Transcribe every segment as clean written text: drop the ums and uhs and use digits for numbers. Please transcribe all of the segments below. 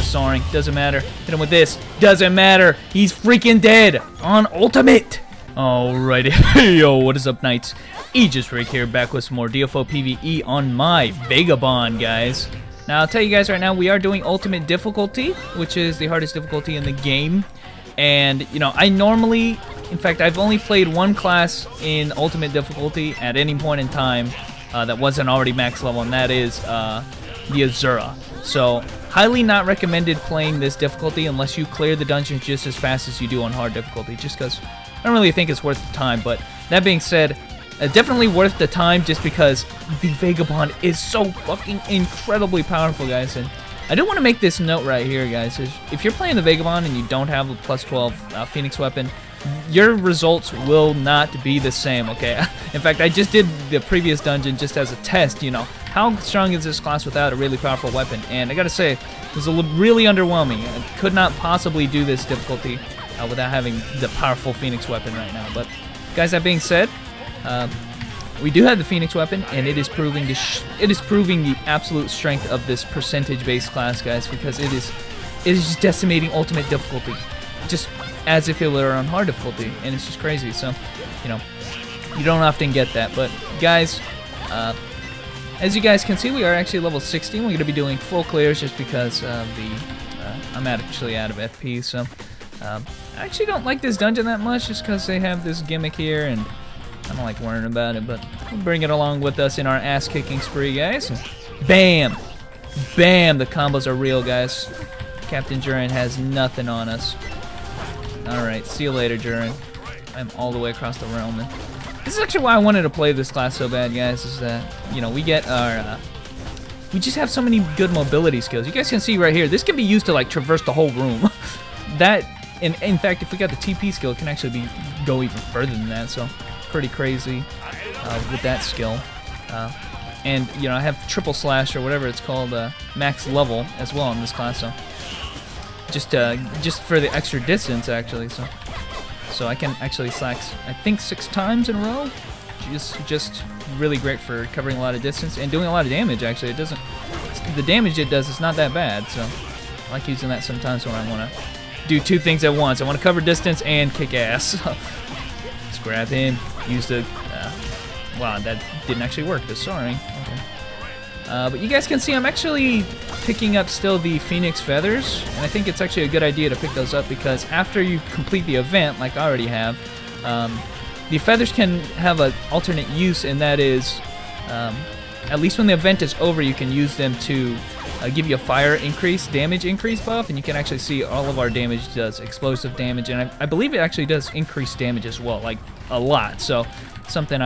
soaring, doesn't matter. Hit him with this, doesn't matter. He's freaking dead on ultimate. Alrighty, yo, what is up, Knights? Aegis Rig here, back with some more DFO PvE on my Vagabond, guys. Now, I'll tell you guys right now, we are doing ultimate difficulty, which is the hardest difficulty in the game. And, you know, I normally, in fact, I've only played one class in ultimate difficulty at any point in time that wasn't already max level, and that is the Azura. So, highly not recommended playing this difficulty unless you clear the dungeons just as fast as you do on hard difficulty, just because I don't really think it's worth the time. But that being said, definitely worth the time just because the Vagabond is so fucking incredibly powerful, guys. And I do want to make this note right here, guys. If you're playing the Vagabond and you don't have a plus 12 Phoenix weapon, your results will not be the same, okay? In fact, I just did the previous dungeon just as a test, you know. How strong is this class without a really powerful weapon? And I gotta say, it was really underwhelming. I could not possibly do this difficulty without having the powerful Phoenix weapon right now. But, guys, that being said, we do have the Phoenix weapon, and it is proving the absolute strength of this percentage-based class, guys, because it is just decimating ultimate difficulty, just as if it were on hard difficulty, and it's just crazy. So, you know, you don't often get that. But, guys, as you guys can see, we are actually level 16. We're going to be doing full clears just because I'm actually out of FP. So, I actually don't like this dungeon that much just because they have this gimmick here, and I don't like worrying about it, but we'll bring it along with us in our ass-kicking spree, guys. Bam! Bam! The combos are real, guys. Captain Jurin has nothing on us. Alright, see you later, Jurin. I'm all the way across the realm. And this is actually why I wanted to play this class so bad, guys, is that, you know, we get our, we just have so many good mobility skills. You guys can see right here, this can be used to, like, traverse the whole room. That, in fact, if we got the TP skill, it can actually go even further than that, so pretty crazy with that skill. And, you know, I have triple slash or whatever it's called, max level as well in this class, so just for the extra distance, actually, so I can actually slash, I think, 6 times in a row. Just really great for covering a lot of distance and doing a lot of damage. Actually, the damage it does is not that bad, so I like using that sometimes when I want to do 2 things at once. I want to cover distance and kick ass. Let's grab him. Use the wow, that didn't actually work. The soaring. Okay. But you guys can see I'm actually picking up still the Phoenix feathers, and I think it's actually a good idea to pick those up because after you complete the event, like I already have, the feathers can have an alternate use, and that is, at least when the event is over, you can use them to give you a fire increase, damage increase buff, and you can actually see all of our damage does explosive damage, and I believe it actually does increase damage as well, like a lot. So something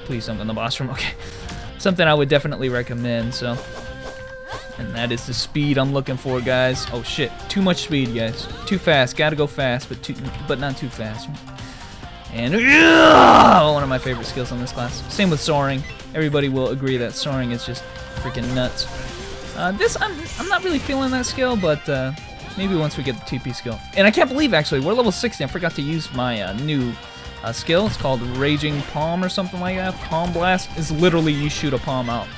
please don't go in the boss room, okay. Something I would definitely recommend, so. And that is the speed I'm looking for, guys. Oh shit, too much speed, guys. Too fast, gotta go fast, but not too fast. And one of my favorite skills on this class. Same with soaring. Everybody will agree that soaring is just freaking nuts. I'm not really feeling that skill, but maybe once we get the TP skill. And I can't believe, actually, we're level 60. I forgot to use my new skill. It's called Raging Palm or something like that. Palm Blast is literally you shoot a palm out.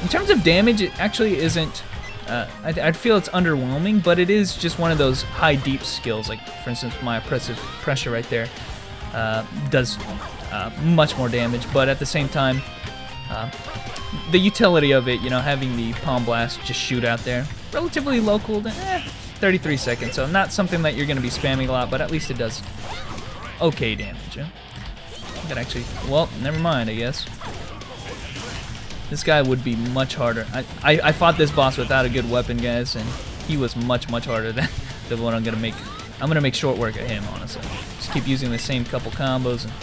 In terms of damage, it actually isn't, I feel it's underwhelming, but it is just one of those high deep skills. Like, for instance, my oppressive pressure right there does much more damage, but at the same time, the utility of it, you know, having the Palm Blast just shoot out there, relatively local, 33 seconds, so not something that you're going to be spamming a lot, but at least it does okay damage. Yeah? I could actually, well, never mind, I guess. This guy would be much harder. I fought this boss without a good weapon, guys, and he was much harder than what I'm gonna make. I'm gonna make short work of him, honestly. Just keep using the same couple combos, and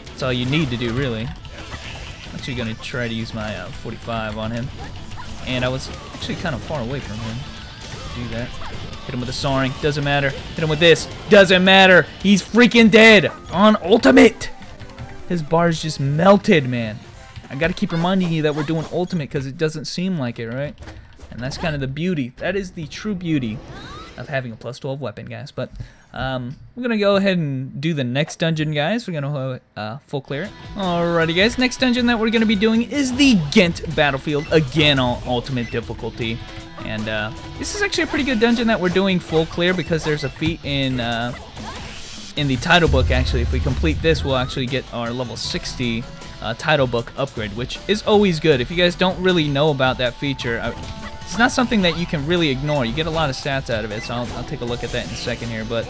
that's all you need to do, really. I'm actually gonna try to use my 45 on him, and I was actually kind of far away from him to do that. Hit him with the soaring, doesn't matter. Hit him with this, doesn't matter. He's freaking dead on ultimate. His bars just melted, man. I gotta keep reminding you that we're doing ultimate because it doesn't seem like it, right? And that's kind of the beauty. That is the true beauty of having a plus 12 weapon, guys. But we're gonna go ahead and do the next dungeon, guys. We're gonna full clear it. Alrighty, guys. Next dungeon that we're gonna be doing is the Ghent battlefield, again on ultimate difficulty. And this is actually a pretty good dungeon that we're doing full clear because there's a feat in the title book. Actually, if we complete this, we'll actually get our level 60 title book upgrade, which is always good. If you guys don't really know about that feature, it's not something that you can really ignore. You get a lot of stats out of it, so I'll take a look at that in a second here. But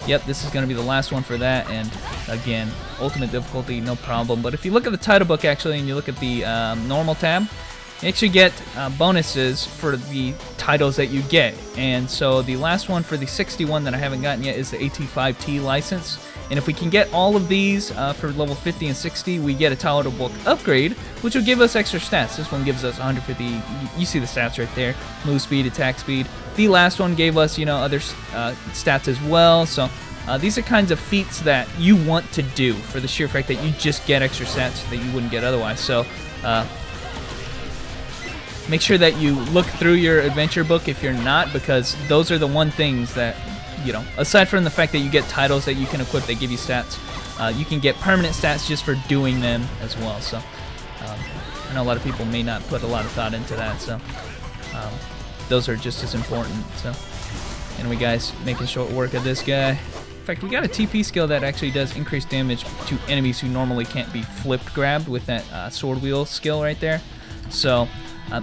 yep, this is going to be the last one for that, and again, ultimate difficulty, no problem. But if you look at the title book, actually, and you look at the normal tab, you actually get bonuses for the titles that you get. And so the last one for the 61 that I haven't gotten yet is the AT5T license. And if we can get all of these for level 50 and 60, we get a title book upgrade, which will give us extra stats. This one gives us 150. You see the stats right there: move speed, attack speed. The last one gave us, other stats as well. So these are kinds of feats that you want to do for the sheer fact that you just get extra stats that you wouldn't get otherwise. So make sure that you look through your adventure book if you're not, because those are the one things that, aside from the fact that you get titles that you can equip that give you stats, you can get permanent stats just for doing them as well. So I know a lot of people may not put a lot of thought into that, so those are just as important. So anyway, guys, making short work of this guy. In fact, we got a TP skill that actually does increase damage to enemies who normally can't be flipped grabbed with that sword wheel skill right there. So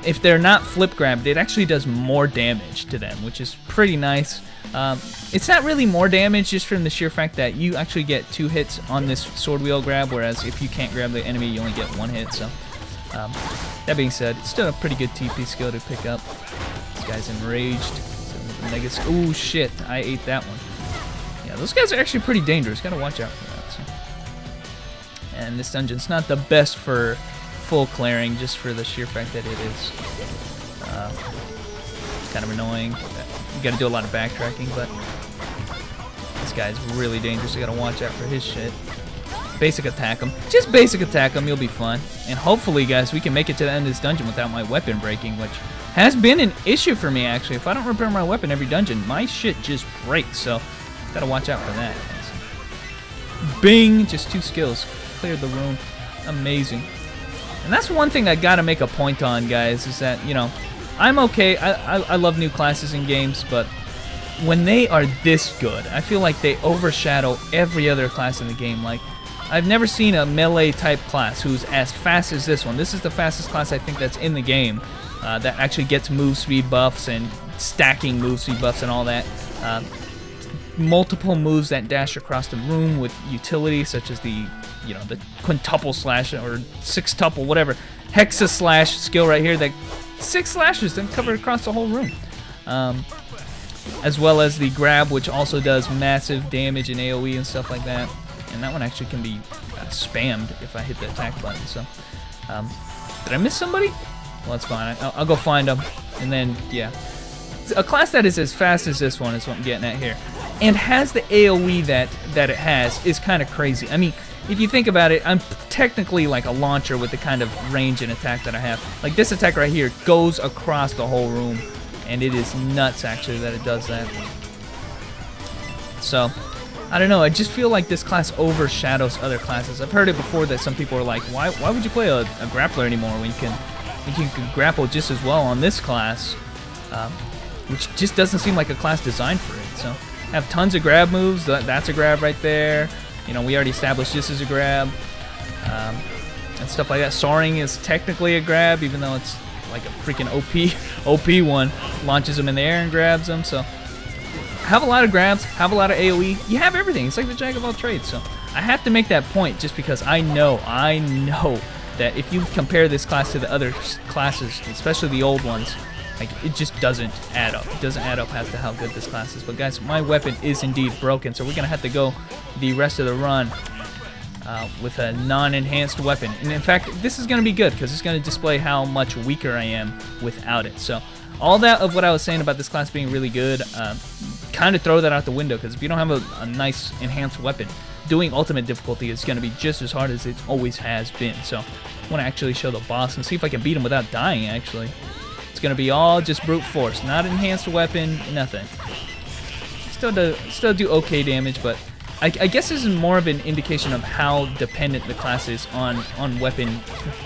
if they're not flip grabbed, it actually does more damage to them, which is pretty nice. It's not really more damage just from the sheer fact that you actually get 2 hits on this sword wheel grab, whereas if you can't grab the enemy, you only get 1 hit. So that being said, it's still a pretty good TP skill to pick up. This guy's enraged. Oh shit, I ate that one. Yeah, those guys are actually pretty dangerous. Gotta watch out for that. So. And this dungeon's not the best for full clearing, just for the sheer fact that it is kind of annoying. You gotta do a lot of backtracking, but this guy's really dangerous. You gotta watch out for his shit. Basic attack him. Just basic attack him, you'll be fine. And hopefully, guys, we can make it to the end of this dungeon without my weapon breaking, which has been an issue for me, actually. If I don't repair my weapon every dungeon, my shit just breaks, so gotta watch out for that. Bing! Just 2 skills. Cleared the room. Amazing. And that's one thing I gotta make a point on, guys, is that, I'm okay. I love new classes in games, but when they are this good, I feel like they overshadow every other class in the game. Like, I've never seen a melee type class who's as fast as this one. This is the fastest class I think that's in the game that actually gets move speed buffs and stacking move speed buffs and all that. Multiple moves that dash across the room with utility, such as the the quintuple slash or sextuple, whatever, hexa slash skill right here that 6 slashes then cover across the whole room. As well as the grab, which also does massive damage in AoE and stuff like that. And that one actually can be spammed if I hit the attack button. So, did I miss somebody? Well, that's fine. I'll go find them. And then, yeah. A class that is as fast as this one is what I'm getting at here. And has the AoE that it has is kind of crazy. I mean, if you think about it, I'm technically like a launcher with the kind of range and attack that I have. Like this attack right here goes across the whole room. And it is nuts, actually, that it does that. So, I don't know. I just feel like this class overshadows other classes. I've heard it before that some people are like, why would you play a grappler anymore when you can grapple just as well on this class? Which just doesn't seem like a class designed for it. So, I have tons of grab moves. That's a grab right there. We already established this is a grab. And stuff like that. Soaring is technically a grab, even though it's like a freaking OP one. Launches them in the air and grabs them. So, have a lot of grabs, have a lot of AoE. You have everything. It's like the jack of all trades. So, I have to make that point just because I know that if you compare this class to the other classes, especially the old ones, like, it just doesn't add up. It doesn't add up as to how good this class is. But guys, my weapon is indeed broken, so we're gonna have to go the rest of the run with a non-enhanced weapon. And in fact, this is gonna be good because it's gonna display how much weaker I am without it. So all that of what I was saying about this class being really good, kind of throw that out the window, because if you don't have a nice enhanced weapon, doing ultimate difficulty is gonna be just as hard as it always has been. So I want to actually show the boss and see if I can beat him without dying. Actually, it's gonna be all just brute force, not enhanced weapon, nothing. Still do okay damage, but I guess this is more of an indication of how dependent the class is on weapon,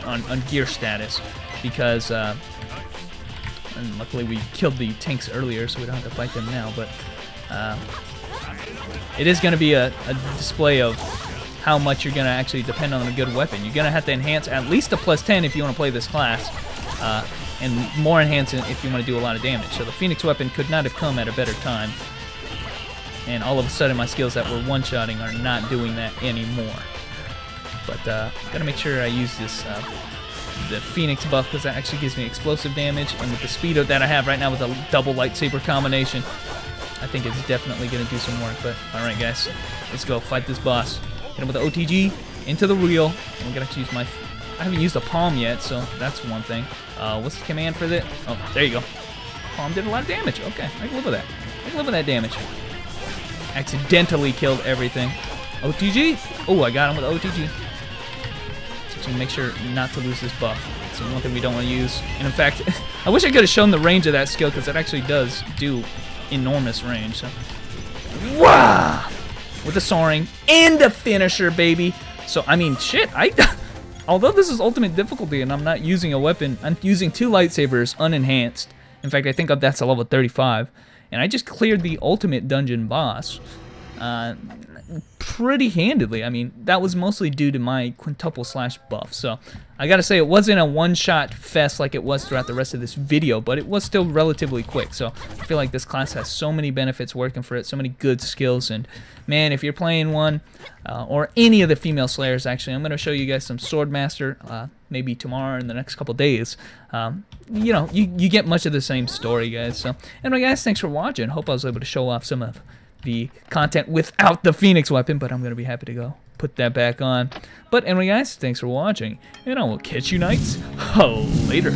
on gear status, because And luckily we killed the tanks earlier, so we don't have to fight them now. But it is going to be a display of how much you're going to actually depend on a good weapon. You're going to have to enhance at least a +10 if you want to play this class, and more enhancement if you want to do a lot of damage. So the Phoenix weapon could not have come at a better time. And all of a sudden my skills that were one-shotting are not doing that anymore. But gotta make sure I use this the Phoenix buff, because that actually gives me explosive damage, and with the speed that I have right now with a double lightsaber combination, I think it's definitely gonna do some work. But alright guys, let's go fight this boss. Hit him with the OTG into the reel. I'm gonna actually use my, I haven't used a palm yet, so that's one thing. What's the command for that? Oh, there you go. Palm did a lot of damage. Okay, I can live with that. I can live with that damage. Accidentally killed everything. OTG. Oh, I got him with OTG. So make sure not to lose this buff. It's one thing we don't want to use. And in fact, I wish I could have shown the range of that skill, because it actually does do enormous range. So, wow! With the soaring and the finisher, baby. So I mean, shit. Although this is ultimate difficulty and I'm not using a weapon, I'm using 2 lightsabers unenhanced. In fact, I think that's a level 35. And I just cleared the ultimate dungeon boss pretty handedly. I mean, that was mostly due to my quintuple slash buff. So I gotta say, it wasn't a one-shot fest like it was throughout the rest of this video, but it was still relatively quick. So I feel like this class has so many benefits working for it, so many good skills. And man, if you're playing one, or any of the female slayers, actually, I'm gonna show you guys some Swordmaster, maybe tomorrow, in the next couple days. You know, you get much of the same story, guys. So anyway, guys, thanks for watching. Hope I was able to show off some of the content without the Phoenix weapon, but I'm gonna be happy to go put that back on. But anyway, guys, thanks for watching, and I will catch you knights later.